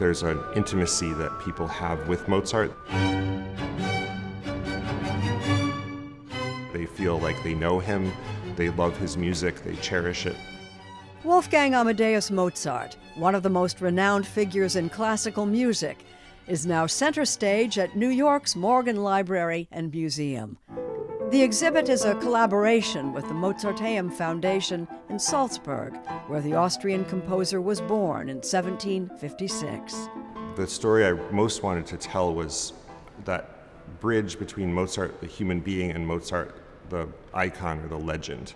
there's an intimacy that people have with Mozart. They feel like they know him, they love his music, they cherish it. Wolfgang Amadeus Mozart, one of the most renowned figures in classical music, is now center stage at New York's Morgan Library and Museum. The exhibit is a collaboration with the Mozarteum Foundation in Salzburg, where the Austrian composer was born in 1756. The story I most wanted to tell was that bridge between Mozart, the human being, and Mozart, the icon or the legend.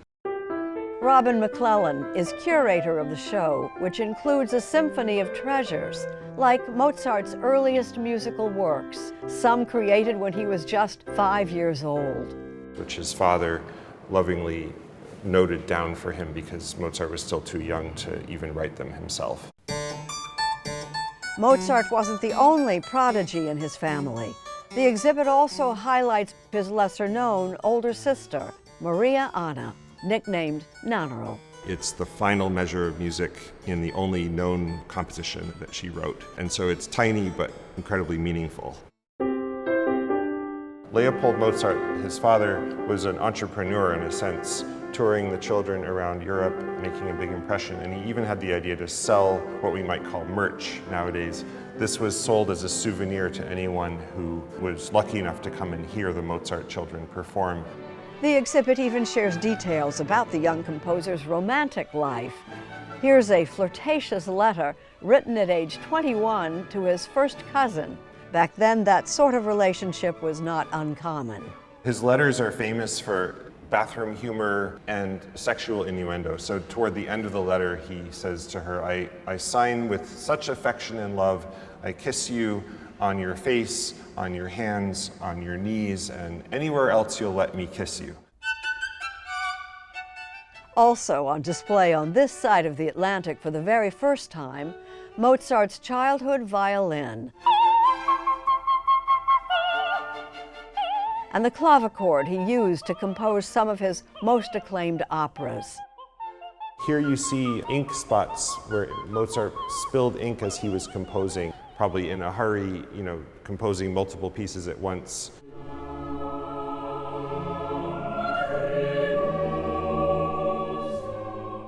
Robin McClellan is curator of the show, which includes a symphony of treasures, like Mozart's earliest musical works, some created when he was just 5 years old. Which his father lovingly noted down for him because Mozart was still too young to even write them himself. Mozart wasn't the only prodigy in his family. The exhibit also highlights his lesser-known older sister, Maria Anna, nicknamed Nannerl. It's the final measure of music in the only known composition that she wrote. And so it's tiny but incredibly meaningful. Leopold Mozart, his father, was an entrepreneur in a sense, touring the children around Europe, making a big impression, and he even had the idea to sell what we might call merch nowadays. This was sold as a souvenir to anyone who was lucky enough to come and hear the Mozart children perform. The exhibit even shares details about the young composer's romantic life. Here's a flirtatious letter written at age 21 to his first cousin. Back then, that sort of relationship was not uncommon. His letters are famous for bathroom humor and sexual innuendo. So toward the end of the letter, he says to her, I sign with such affection and love. I kiss you on your face, on your hands, on your knees, and anywhere else you'll let me kiss you. Also on display on this side of the Atlantic for the very first time, Mozart's childhood violin. And the clavichord he used to compose some of his most acclaimed operas. Here you see ink spots where Mozart spilled ink as he was composing, probably in a hurry, composing multiple pieces at once.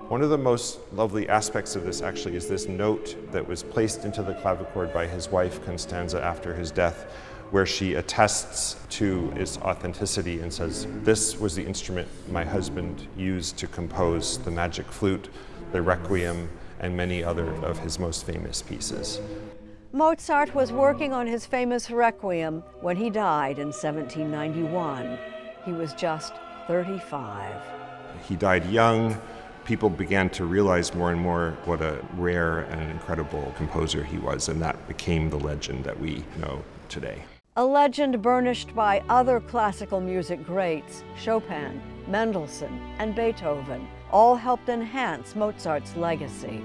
One of the most lovely aspects of this actually is this note that was placed into the clavichord by his wife, Constanza, after his death, where she attests to its authenticity and says, this was the instrument my husband used to compose the Magic Flute, the Requiem, and many other of his most famous pieces. Mozart was working on his famous Requiem when he died in 1791. He was just 35. He died young. People began to realize more and more what a rare and incredible composer he was, and that became the legend that we know today. A legend burnished by other classical music greats, Chopin, Mendelssohn, and Beethoven, all helped enhance Mozart's legacy.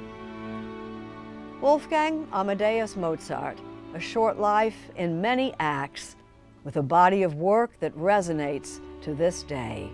Wolfgang Amadeus Mozart, a short life in many acts, with a body of work that resonates to this day.